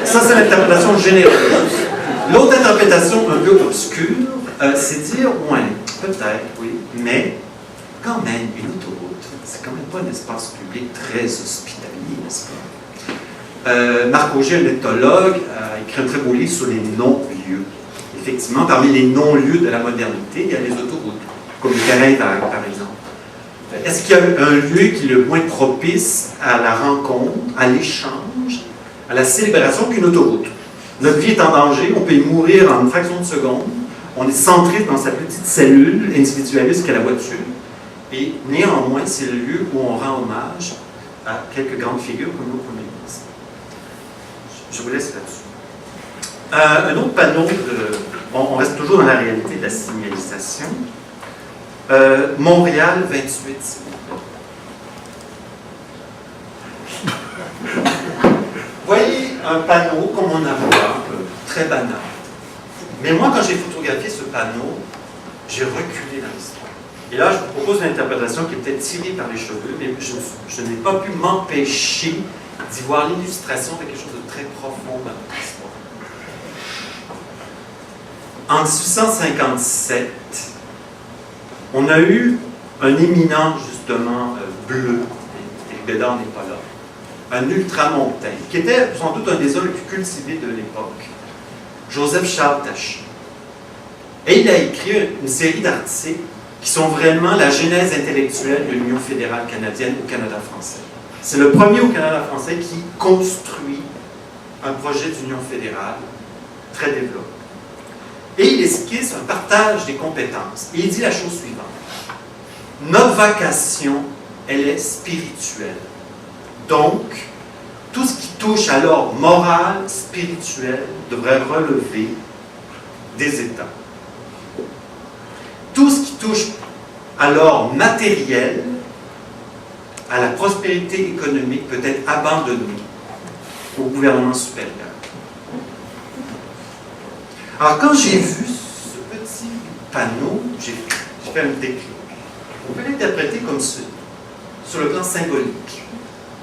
Ça, c'est l'interprétation générale. L'autre interprétation un peu obscure, c'est dire, ouais, peut-être, oui, mais quand même, une autoroute, c'est quand même pas un espace public très hospitalier, n'est-ce pas? Marc Auger, un ethnologue, a écrit un très beau livre sur les non-lieux. Effectivement, parmi les non-lieux de la modernité, il y a les autoroutes, comme le Caraïbes, par exemple. Est-ce qu'il y a un lieu qui est le moins propice à la rencontre, à l'échange, à la célébration qu'une autoroute? Notre vie est en danger, on peut y mourir en une fraction de seconde, on est centré dans sa petite cellule individualiste qu'est la voiture, et néanmoins, c'est le lieu où on rend hommage à quelques grandes figures comme nos premiers ministres. Je vous laisse là-dessus. Un autre panneau, on reste toujours dans la réalité de la signalisation. Montréal 28, s'il vous plaît. Voyez un panneau comme on a voit, très banal. Mais moi, quand j'ai photographié ce panneau, j'ai reculé dans l'histoire. Et là, je vous propose une interprétation qui est peut-être tirée par les cheveux, mais je n'ai pas pu m'empêcher d'y voir l'illustration de quelque chose de très profond dans notre histoire. En 1857, on a eu un éminent, justement, bleu, et Bédard n'est pas là, un ultramontain, qui était sans doute un des hommes les plus cultivés de l'époque, Joseph Charles Taché. Et il a écrit une série d'articles qui sont vraiment la genèse intellectuelle de l'Union fédérale canadienne au Canada français. C'est le premier au Canada français qui construit un projet d'union fédérale très développé. Et il esquisse un partage des compétences. Et il dit la chose suivante. Notre vocation, elle est spirituelle. Donc, tout ce qui touche à l'ordre moral, spirituel, devrait relever des États. Tout ce qui touche à l'ordre matériel, à la prospérité économique, peut être abandonné au gouvernement supérieur. Alors, quand j'ai vu ce petit panneau, j'ai fait un déclic. On peut l'interpréter comme ceci, sur le plan symbolique.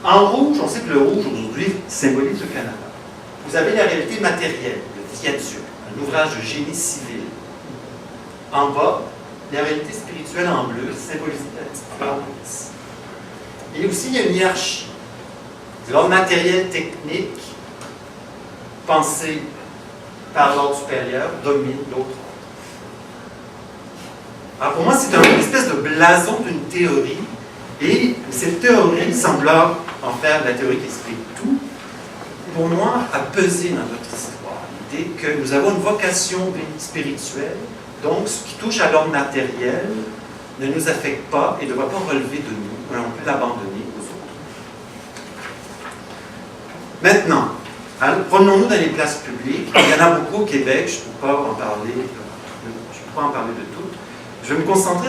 En rouge, on sait que le rouge, aujourd'hui, symbolise le Canada. Vous avez la réalité matérielle, le viaduc, un ouvrage de génie civil. En bas, la réalité spirituelle en bleu, symbolisée la petite paroisse. Et aussi, il y a une hiérarchie. L'ordre matériel technique, pensé par l'ordre supérieur, domine l'autre. Alors pour moi, c'est une espèce de blason d'une théorie, et cette théorie semble en faire la théorie qui explique tout, pour moi, a pesé dans notre histoire. L'idée que nous avons une vocation spirituelle, donc ce qui touche à l'ordre matériel ne nous affecte pas et ne doit pas relever de nous, mais on peut l'abandonner aux autres. Maintenant, promenons-nous dans les places publiques. Il y en a beaucoup au Québec, je ne peux pas en parler de toutes. Je vais me concentrer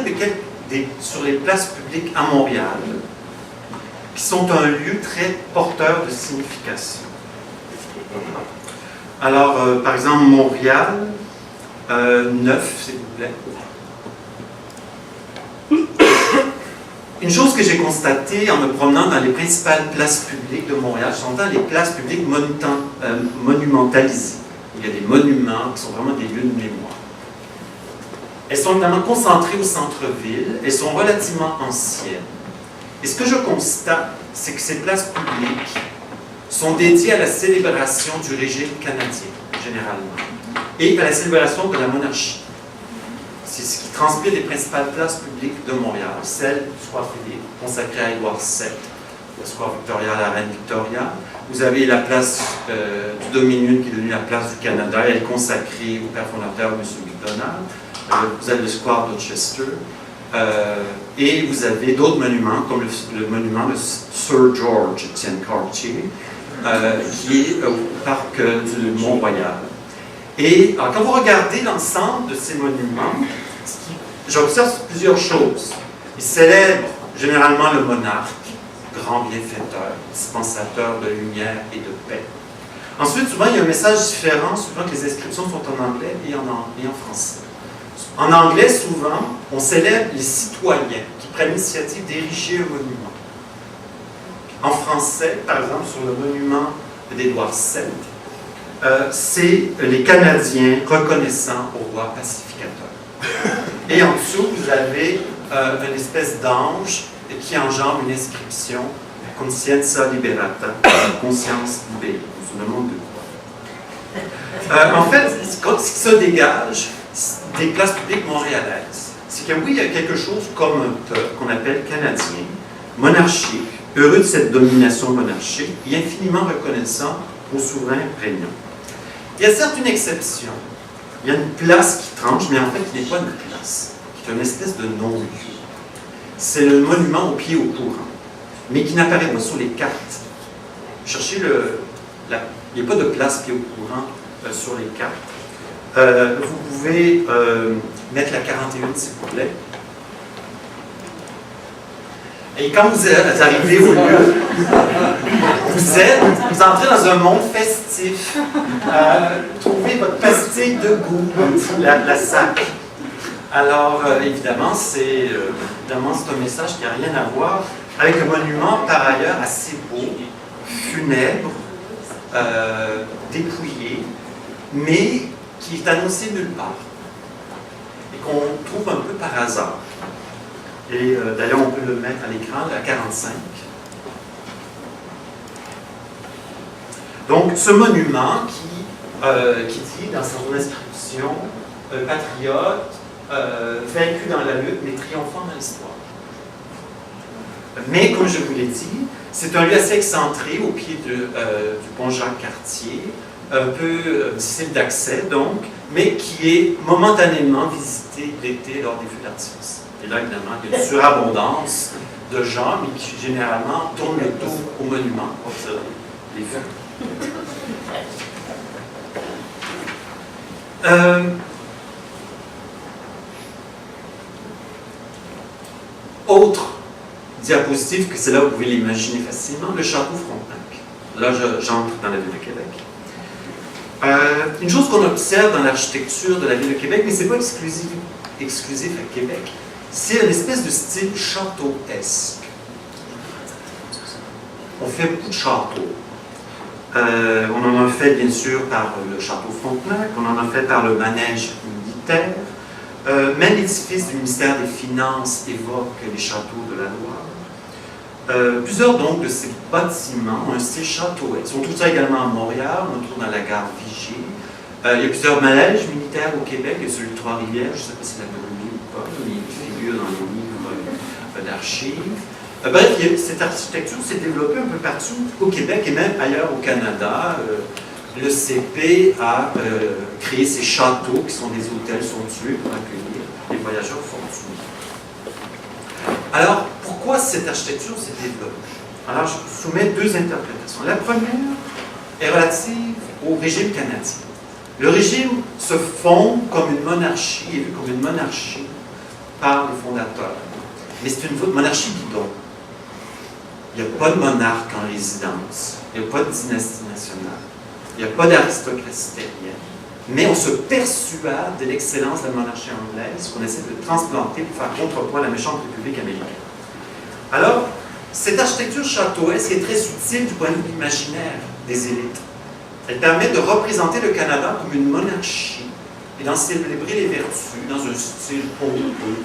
sur les places publiques à Montréal, qui sont un lieu très porteur de signification. Alors, par exemple, Montréal, 9, s'il vous plaît. Une chose que j'ai constatée en me promenant dans les principales places publiques de Montréal, j'entends les places publiques monumentalisées. Il y a des monuments qui sont vraiment des lieux de mémoire. Elles sont évidemment concentrées au centre-ville, elles sont relativement anciennes. Et ce que je constate, c'est que ces places publiques sont dédiées à la célébration du régime canadien, généralement, et à la célébration de la monarchie. C'est ce qui transpire des principales places publiques de Montréal, celle du Square Philippe, consacrée à Édouard VII, le Square Victoria à la Reine Victoria. Vous avez la place du Dominion, qui est devenue la place du Canada, elle est consacrée au père fondateur, M. McDonald. Vous avez le Square Dorchester. Et vous avez d'autres monuments, comme le monument de Sir George Etienne Cartier, qui est au parc du Mont-Royal. Et alors, quand vous regardez l'ensemble de ces monuments, j'observe plusieurs choses. Ils célèbrent généralement le monarque, grand bienfaiteur, dispensateur de lumière et de paix. Ensuite, souvent, il y a un message différent, suivant que les inscriptions sont en anglais et en français. En anglais, souvent, on célèbre les citoyens qui prennent l'initiative d'ériger un monument. En français, par exemple, sur le monument d'Édouard VII, c'est les Canadiens reconnaissant au roi pacificateur. Et en dessous, vous avez une espèce d'ange qui engendre une inscription Conscientia liberata, conscience libérée, sur le monde de quoi. En fait, ce qui se dégage des places publiques montréalaises, c'est que oui, il y a quelque chose comme un peuple qu'on appelle canadien, monarchique, heureux de cette domination monarchique et infiniment reconnaissant au souverain régnant. Il y a certes une exception. Il y a une place qui tranche, mais en fait, il n'est pas une place, qui est une espèce de non-lieu. C'est le monument au pied au courant, mais qui n'apparaît pas sur les cartes. Cherchez il n'y a pas de place pied au courant sur les cartes. Vous pouvez mettre la 41, s'il vous plaît. Et quand vous arrivez au lieu, vous entrez dans un monde festif. Trouvez votre pastille de goût, la sac. Alors, évidemment, c'est un message qui n'a rien à voir avec un monument, par ailleurs, assez beau, funèbre, dépouillé, mais qui est annoncé nulle part et qu'on trouve un peu par hasard. Et d'ailleurs, on peut le mettre à l'écran, à 45. Donc, ce monument qui dit dans son inscription patriote, vaincu dans la lutte, mais triomphant dans l'histoire. Mais, comme je vous l'ai dit, c'est un lieu assez excentré au pied du pont Jacques-Cartier, un peu difficile d'accès, donc, mais qui est momentanément visité l'été lors des feux d'artifice. Et là, évidemment, il y a une surabondance de gens, mais qui généralement tournent le dos au monument pour observer les feux. Autre diapositive, que c'est là où vous pouvez l'imaginer facilement, le château Frontenac. Là, j'entre dans la ville de Québec. Une chose qu'on observe dans l'architecture de la ville de Québec, mais ce n'est pas exclusif à Québec, c'est une espèce de style châteauesque. On fait beaucoup de châteaux. On en a fait bien sûr par le château Frontenac, on en a fait par le manège militaire. Même l'édifice du ministère des Finances évoque les châteaux de la Loire. Plusieurs donc de ces bâtiments ont un style châteauesque. On trouve ça également à Montréal, on le trouve dans la gare Vigier. Il y a plusieurs manèges militaires au Québec, il y a celui de Trois-Rivières, je ne sais pas si la Colombie ou pas, mais il figure dans les livres d'archives. Bref, cette architecture s'est développée un peu partout au Québec et même ailleurs au Canada. Le CP a créé ces châteaux qui sont des hôtels somptueux pour accueillir les voyageurs fortunés. Alors, pourquoi cette architecture s'est développée? Alors, je vous soumets deux interprétations. La première est relative au régime canadien. Le régime se fonde comme une monarchie, est vu comme une monarchie par les fondateurs. Mais c'est une monarchie bidon. Il n'y a pas de monarque en résidence, il n'y a pas de dynastie nationale, il n'y a pas d'aristocratie terrienne. Mais on se persuade de l'excellence de la monarchie anglaise qu'on essaie de transplanter pour faire contrepoids à la méchante République américaine. Alors, cette architecture châteauesque est très utile du point de vue imaginaire des élites. Elle permet de représenter le Canada comme une monarchie et d'en célébrer les vertus dans un style pompeux,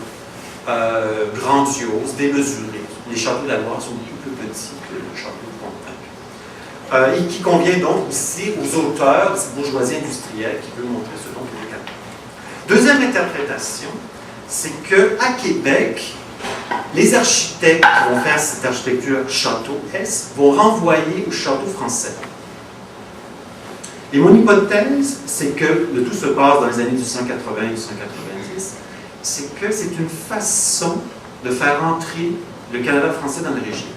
grandiose, démesuré. Les châteaux de la Loire sont beaucoup plus petits que le château de Frontenac. Et qui convient donc aussi aux auteurs de cette bourgeoisie industrielle qui veut montrer ce dont est le Canada. Deuxième interprétation, c'est qu'à Québec, les architectes qui vont faire cette architecture châteauesque vont renvoyer au château français. Et mon hypothèse, c'est que le tout se passe dans les années 1880 et 1890, c'est que c'est une façon de faire entrer le Canada français dans le régime.